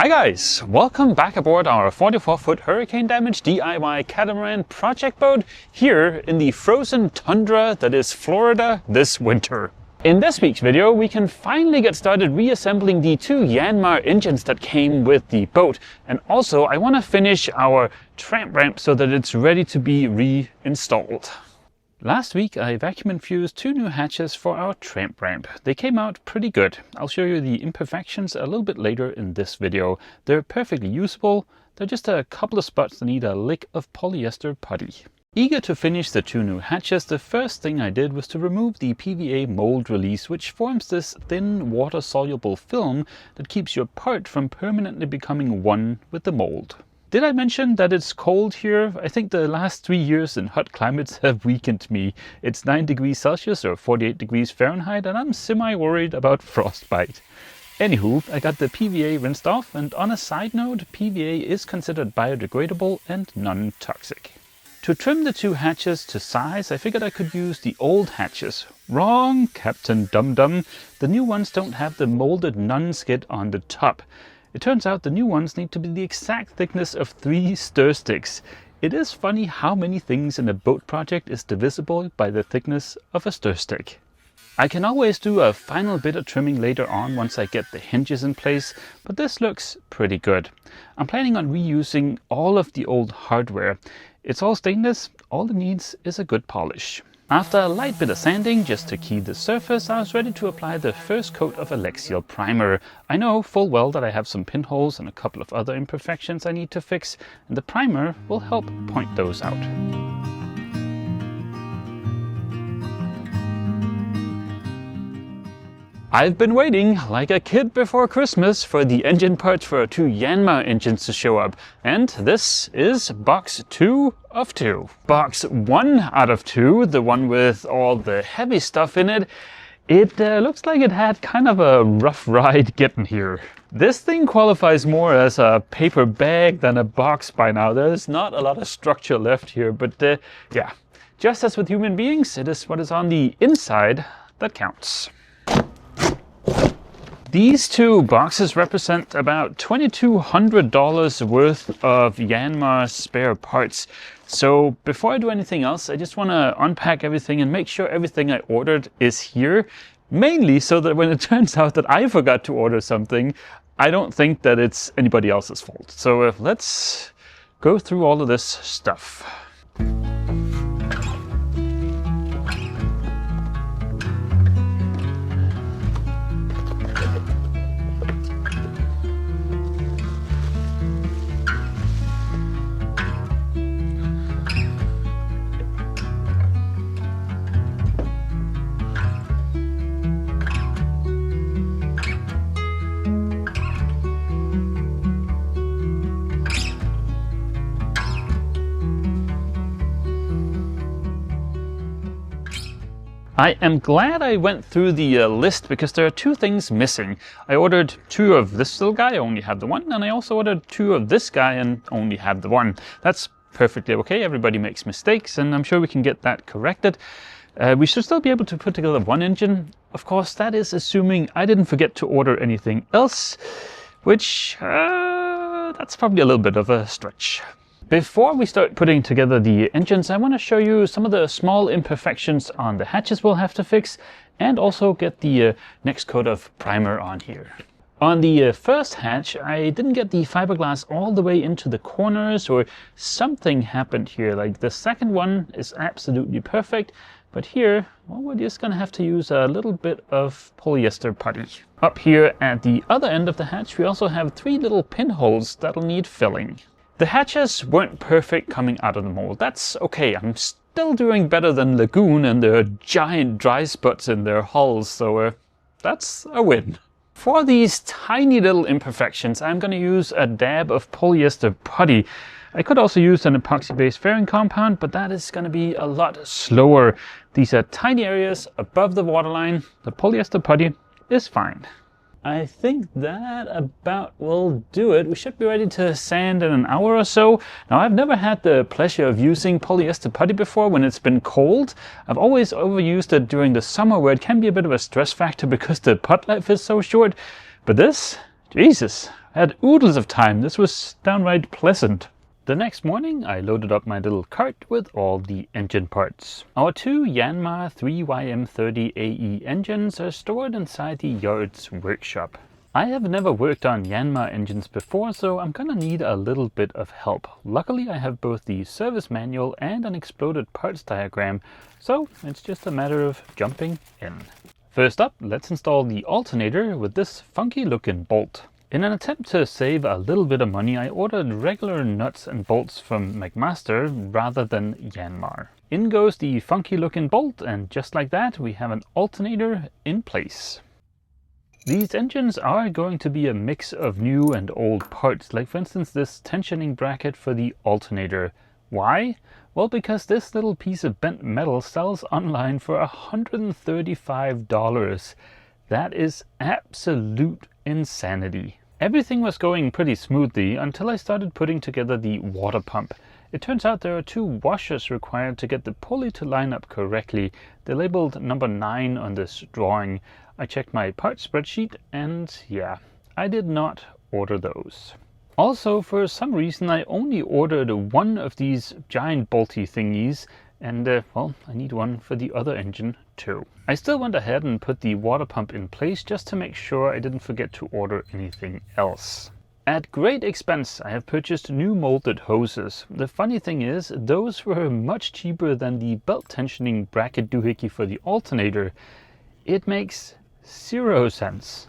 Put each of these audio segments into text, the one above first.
Hi guys, welcome back aboard our 44-foot hurricane damage DIY catamaran project boat here in the frozen tundra that is Florida this winter. In this week's video, we can finally get started reassembling the two Yanmar engines that came with the boat. And also, I want to finish our tramp ramp so that it's ready to be reinstalled. Last week I vacuum infused two new hatches for our tramp ramp. They came out pretty good. I'll show you the imperfections a little bit later in this video. They're perfectly usable. They're just a couple of spots that need a lick of polyester putty. Eager to finish the two new hatches, the first thing I did was to remove the PVA mold release, which forms this thin water-soluble film that keeps your part from permanently becoming one with the mold. Did I mention that it's cold here? I think the last 3 years in hot climates have weakened me. It's 9 degrees Celsius or 48 degrees Fahrenheit and I'm semi-worried about frostbite. Anywho, I got the PVA rinsed off, and on a side note, PVA is considered biodegradable and non-toxic. To trim the two hatches to size, I figured I could use the old hatches. Wrong, Captain Dum-Dum. The new ones don't have the molded nun skid on the top. It turns out the new ones need to be the exact thickness of 3 stir sticks. It is funny how many things in a boat project is divisible by the thickness of a stir stick. I can always do a final bit of trimming later on once I get the hinges in place, but this looks pretty good. I'm planning on reusing all of the old hardware. It's all stainless, all it needs is a good polish. After a light bit of sanding just to key the surface, I was ready to apply the first coat of Alexial primer. I know full well that I have some pinholes and a couple of other imperfections I need to fix, and the primer will help point those out. I've been waiting like a kid before Christmas for the engine parts for 2 Yanmar engines to show up, and this is box 2 of 2. Box 1 out of 2, the one with all the heavy stuff in it, it looks like it had kind of a rough ride getting here. This thing qualifies more as a paper bag than a box by now. There's not a lot of structure left here, but yeah, just as with human beings, it is what is on the inside that counts. These two boxes represent about $2,200 worth of Yanmar spare parts. So before I do anything else, I just want to unpack everything and make sure everything I ordered is here. Mainly so that when it turns out that I forgot to order something, I don't think that it's anybody else's fault. So let's go through all of this stuff. I am glad I went through the list because there are 2 things missing. I ordered 2 of this little guy, I only have the one, and I also ordered 2 of this guy and only have the one. That's perfectly okay, everybody makes mistakes and I'm sure we can get that corrected. We should still be able to put together one engine. Of course, that is assuming I didn't forget to order anything else, which that's probably a little bit of a stretch. Before we start putting together the engines, I want to show you some of the small imperfections on the hatches we'll have to fix, and also get the next coat of primer on here. On the first hatch, I didn't get the fiberglass all the way into the corners, or something happened here. Like the second one is absolutely perfect, but here, well, we're just going to have to use a little bit of polyester putty. Up here at the other end of the hatch, we also have 3 little pinholes that'll need filling. The hatches weren't perfect coming out of the mold. That's okay. I'm still doing better than Lagoon and their giant dry spots in their hulls, so that's a win. For these tiny little imperfections, I'm going to use a dab of polyester putty. I could also use an epoxy-based fairing compound, but that is going to be a lot slower. These are tiny areas above the waterline. The polyester putty is fine. I think that about will do it. We should be ready to sand in an hour or so. Now, I've never had the pleasure of using polyester putty before when it's been cold. I've always overused it during the summer where it can be a bit of a stress factor because the putt life is so short. But this, Jesus, I had oodles of time. This was downright pleasant. The next morning, I loaded up my little cart with all the engine parts. Our two Yanmar 3YM30 AE engines are stored inside the yard's workshop. I have never worked on Yanmar engines before, so I'm gonna need a little bit of help. Luckily, I have both the service manual and an exploded parts diagram, so it's just a matter of jumping in. First up, let's install the alternator with this funky looking bolt. In an attempt to save a little bit of money, I ordered regular nuts and bolts from McMaster rather than Yanmar. In goes the funky looking bolt, and just like that, we have an alternator in place. These engines are going to be a mix of new and old parts, like for instance this tensioning bracket for the alternator. Why? Well, because this little piece of bent metal sells online for $135. That is absolute insanity. Everything was going pretty smoothly until I started putting together the water pump. It turns out there are two washers required to get the pulley to line up correctly. They're labeled number 9 on this drawing. I checked my parts spreadsheet and yeah, I did not order those. Also, for some reason, I only ordered one of these giant bolty thingies, and well, I need one for the other engine too. I still went ahead and put the water pump in place just to make sure I didn't forget to order anything else. At great expense, I have purchased new molded hoses. The funny thing is, those were much cheaper than the belt tensioning bracket doohickey for the alternator. It makes 0 sense.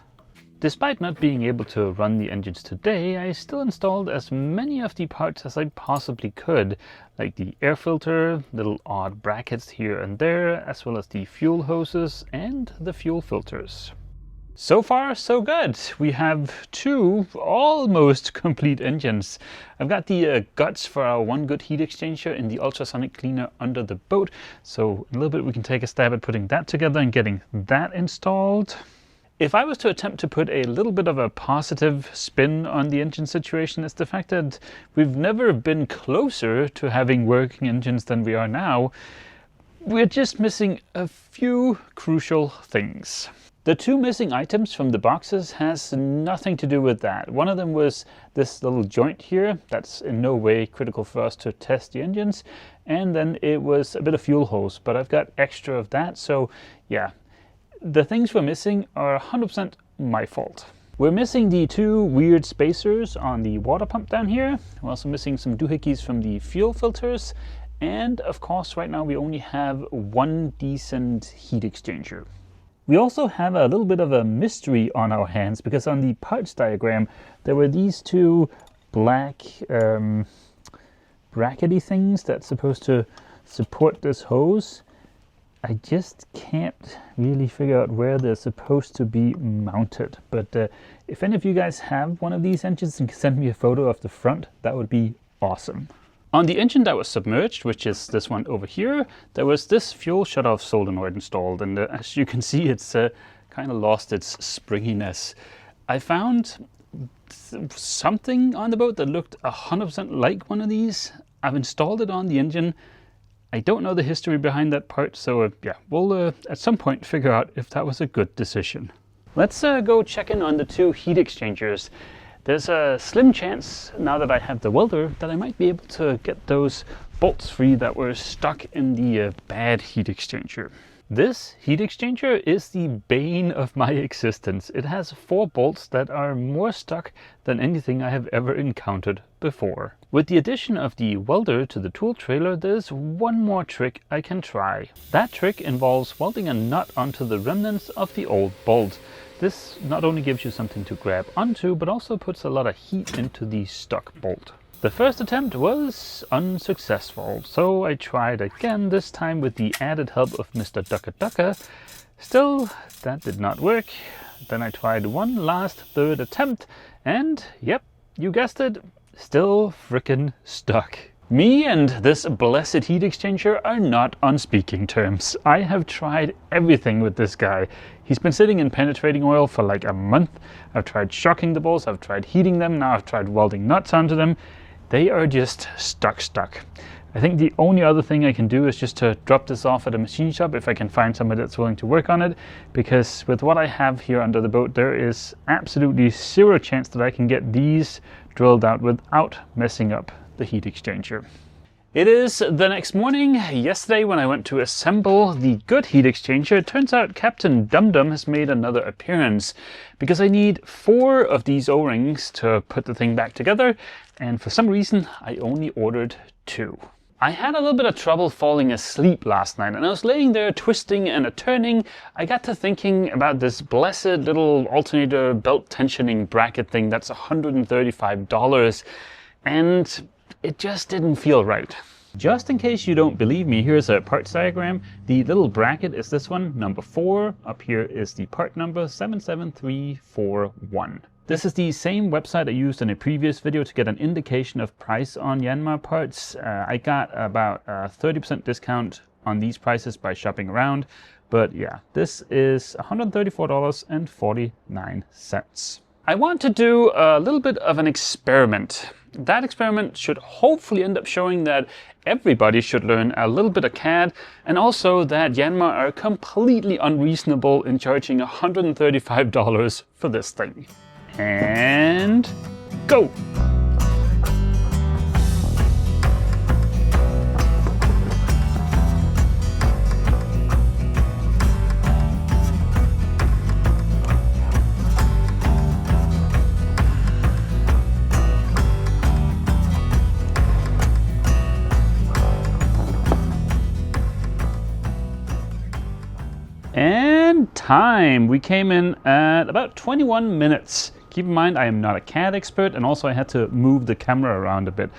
Despite not being able to run the engines today, I still installed as many of the parts as I possibly could, like the air filter, little odd brackets here and there, as well as the fuel hoses and the fuel filters. So far, so good. We have two almost complete engines. I've got the guts for our one good heat exchanger in the ultrasonic cleaner under the boat, so in a little bit we can take a stab at putting that together and getting that installed. If I was to attempt to put a little bit of a positive spin on the engine situation, it's the fact that we've never been closer to having working engines than we are now. We're just missing a few crucial things. The two missing items from the boxes has nothing to do with that. One of them was this little joint here. That's in no way critical for us to test the engines. And then it was a bit of fuel hose, but I've got extra of that. So yeah. The things we're missing are 100% my fault. We're missing the two weird spacers on the water pump down here. We're also missing some doohickeys from the fuel filters. And of course, right now we only have one decent heat exchanger. We also have a little bit of a mystery on our hands because on the parts diagram, there were these two black brackety things that's supposed to support this hose. I just can't really figure out where they're supposed to be mounted. But if any of you guys have one of these engines and can send me a photo of the front, that would be awesome. On the engine that was submerged, which is this one over here, there was this fuel shutoff solenoid installed. And as you can see, it's kind of lost its springiness. I found something on the boat that looked 100% like one of these. I've installed it on the engine. I don't know the history behind that part, so yeah, we'll at some point figure out if that was a good decision. Let's go check in on the two heat exchangers. There's a slim chance, now that I have the welder, that I might be able to get those bolts free that were stuck in the bad heat exchanger. This heat exchanger is the bane of my existence. It has 4 bolts that are more stuck than anything I have ever encountered before. With the addition of the welder to the tool trailer, there's one more trick I can try. That trick involves welding a nut onto the remnants of the old bolt. This not only gives you something to grab onto, but also puts a lot of heat into the stuck bolt. The first attempt was unsuccessful, so I tried again, this time with the added help of Mr. Ducka Ducka. Still, that did not work. Then I tried one last third attempt, and yep, you guessed it, still frickin' stuck. Me and this blessed heat exchanger are not on speaking terms. I have tried everything with this guy. He's been sitting in penetrating oil for like a month. I've tried shocking the bolts, I've tried heating them, now I've tried welding nuts onto them. They are just stuck. I think the only other thing I can do is just to drop this off at a machine shop if I can find somebody that's willing to work on it, because with what I have here under the boat, there is absolutely zero chance that I can get these drilled out without messing up the heat exchanger. It is the next morning. Yesterday when I went to assemble the good heat exchanger, it turns out Captain Dum-Dum has made another appearance, because I need 4 of these O-rings to put the thing back together, and for some reason I only ordered 2. I had a little bit of trouble falling asleep last night, and I was laying there twisting and turning. I got to thinking about this blessed little alternator belt tensioning bracket thing that's $135, and it just didn't feel right. Just in case you don't believe me, here's a parts diagram. The little bracket is this one, number 4. Up here is the part number 77341. This is the same website I used in a previous video to get an indication of price on Yanmar parts. I got about a 30% discount on these prices by shopping around. But yeah, this is $134.49. I want to do a little bit of an experiment. That experiment should hopefully end up showing that everybody should learn a little bit of CAD, and also that Yanmar are completely unreasonable in charging $135 for this thing. And go! And time! We came in at about 21 minutes. Keep in mind, I am not a CAD expert, and also I had to move the camera around a bit.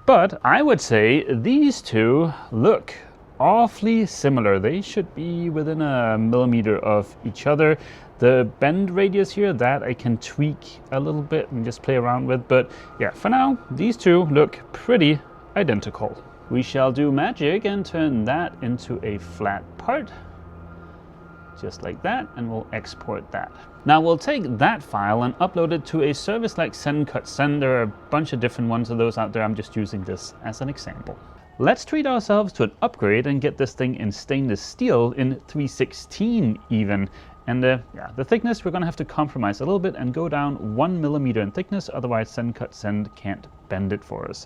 But I would say these two look awfully similar. They should be within a millimeter of each other. The bend radius here, that I can tweak a little bit and just play around with. But yeah, for now, these two look pretty identical. We shall do magic and turn that into a flat part. Just like that, and we'll export that. Now we'll take that file and upload it to a service like SendCutSend. There are a bunch of different ones of those out there. I'm just using this as an example. Let's treat ourselves to an upgrade and get this thing in stainless steel in 316 even. And yeah, the thickness we're gonna have to compromise a little bit and go down 1 millimeter in thickness, otherwise SendCutSend can't bend it for us.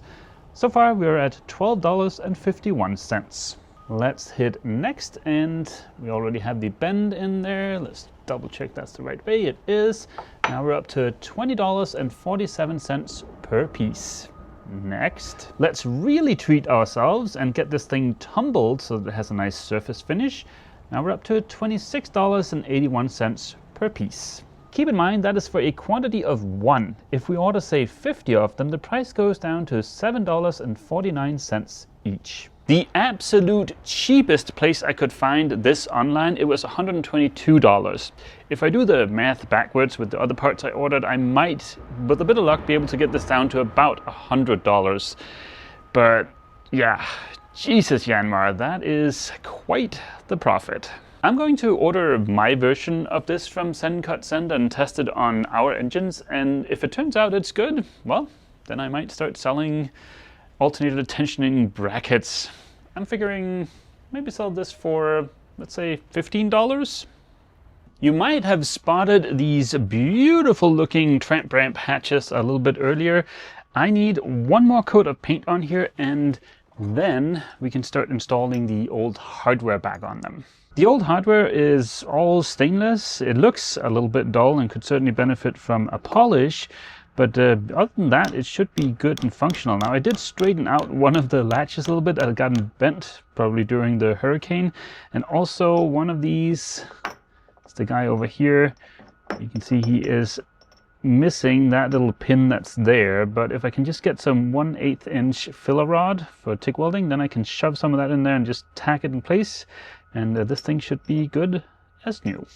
So far we're at $12.51. Let's hit next, and we already have the bend in there. Let's double check that's the right way. It is. Now we're up to $20.47 per piece. Next, let's really treat ourselves and get this thing tumbled so that it has a nice surface finish. Now we're up to $26.81 per piece. Keep in mind that is for a quantity of 1. If we order, say, 50 of them, the price goes down to $7.49 each. The absolute cheapest place I could find this online, it was $122. If I do the math backwards with the other parts I ordered, I might, with a bit of luck, be able to get this down to about $100. But yeah, Jesus Yanmar, that is quite the profit. I'm going to order my version of this from SendCutSend and test it on our engines, and if it turns out it's good, well, then I might start selling alternator tensioning brackets. I'm figuring maybe sell this for, let's say, $15. You might have spotted these beautiful looking tramp ramp hatches a little bit earlier. I need one more coat of paint on here, and then we can start installing the old hardware back on them. The old hardware is all stainless. It looks a little bit dull and could certainly benefit from a polish. But other than that, it should be good and functional. Now, I did straighten out one of the latches a little bit that had gotten bent, probably during the hurricane. And also one of these, it's the guy over here. You can see he is missing that little pin that's there. But if I can just get some 1/8 inch filler rod for TIG welding, then I can shove some of that in there and just tack it in place. And this thing should be good as new.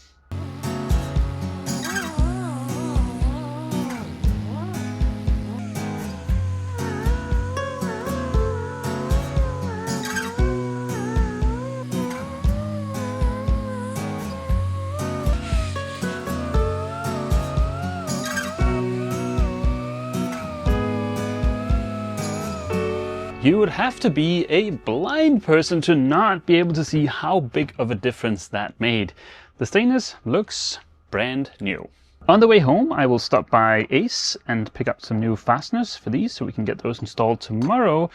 You would have to be a blind person to not be able to see how big of a difference that made. The stainless looks brand new. On the way home, I will stop by Ace and pick up some new fasteners for these so we can get those installed tomorrow.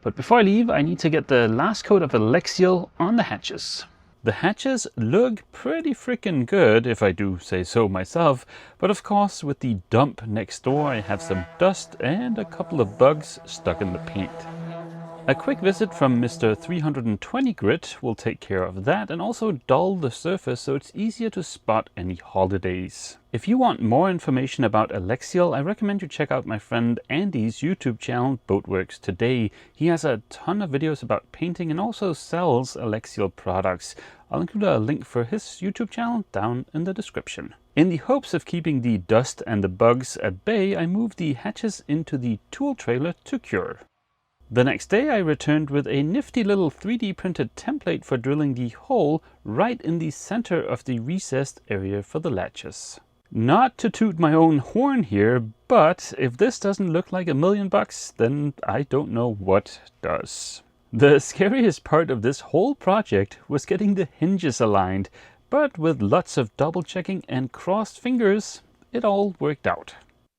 But before I leave, I need to get the last coat of Alexial on the hatches. The hatches look pretty freaking good, if I do say so myself, but of course with the dump next door I have some dust and a couple of bugs stuck in the paint. A quick visit from Mr. 320 Grit will take care of that and also dull the surface so it's easier to spot any holidays. If you want more information about Alexial, I recommend you check out my friend Andy's YouTube channel, Boatworks Today. He has a ton of videos about painting and also sells Alexial products. I'll include a link for his YouTube channel down in the description. In the hopes of keeping the dust and the bugs at bay, I moved the hatches into the tool trailer to cure. The next day I returned with a nifty little 3D printed template for drilling the hole right in the center of the recessed area for the latches. Not to toot my own horn here, but if this doesn't look like $1,000,000, then I don't know what does. The scariest part of this whole project was getting the hinges aligned, but with lots of double checking and crossed fingers, it all worked out.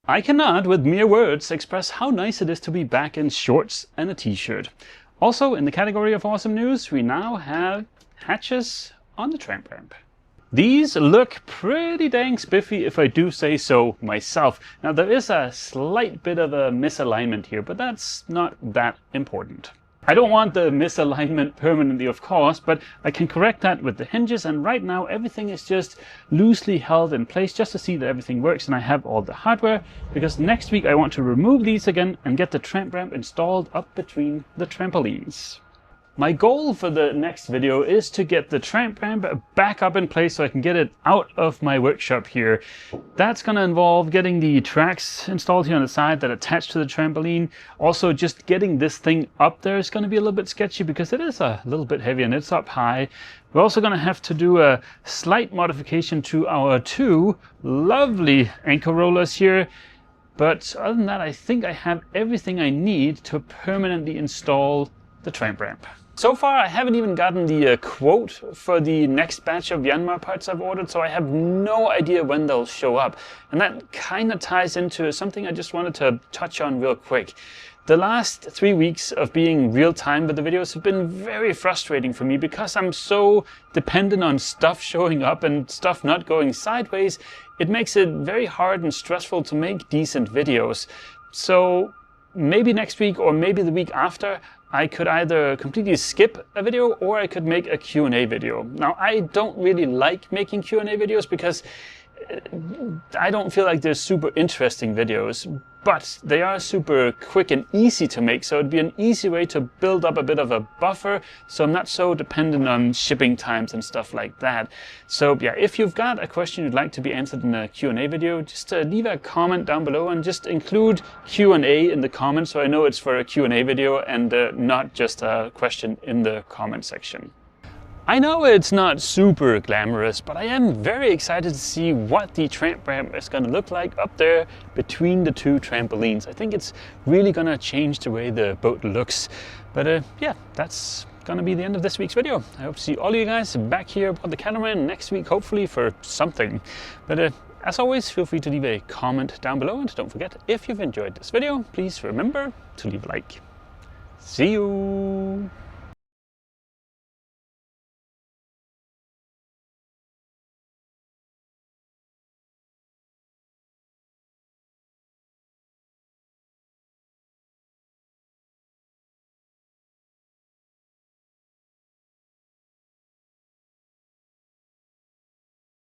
I cannot, with mere words, express how nice it is to be back in shorts and a t-shirt. Also, in the category of awesome news, we now have hatches on the tramp ramp. These look pretty dang spiffy, if I do say so myself. Now, there is a slight bit of a misalignment here, but that's not that important. I don't want the misalignment permanently, of course, but I can correct that with the hinges, and right now everything is just loosely held in place just to see that everything works and I have all the hardware, because next week I want to remove these again and get the tramp ramp installed up between the trampolines. My goal for the next video is to get the tramp ramp back up in place so I can get it out of my workshop here. That's going to involve getting the tracks installed here on the side that attach to the trampoline. Also, just getting this thing up there is going to be a little bit sketchy because it is a little bit heavy and it's up high. We're also going to have to do a slight modification to our two lovely anchor rollers here. But other than that, I think I have everything I need to permanently install the tramp ramp. So far, I haven't even gotten the quote for the next batch of Yanmar parts I've ordered, so I have no idea when they'll show up. And that kind of ties into something I just wanted to touch on real quick. The last 3 weeks of being real time with the videos have been very frustrating for me because I'm so dependent on stuff showing up and stuff not going sideways. It makes it very hard and stressful to make decent videos. So maybe next week or maybe the week after, I could either completely skip a video or I could make a Q&A video. Now, I don't really like making Q&A videos because I don't feel like they're super interesting videos, but they are super quick and easy to make, so it'd be an easy way to build up a bit of a buffer so I'm not so dependent on shipping times and stuff like that. So yeah, if you've got a question you'd like to be answered in a Q&A video, just leave a comment down below and just include Q&A in the comments so I know it's for a Q&A video and not just a question in the comment section. I know it's not super glamorous, but I am very excited to see what the tramp ramp is going to look like up there between the two trampolines. I think it's really going to change the way the boat looks. But yeah, that's going to be the end of this week's video. I hope to see all of you guys back here on the catamaran next week, hopefully for something. But as always, feel free to leave a comment down below, and don't forget, if you've enjoyed this video, please remember to leave a like. See you!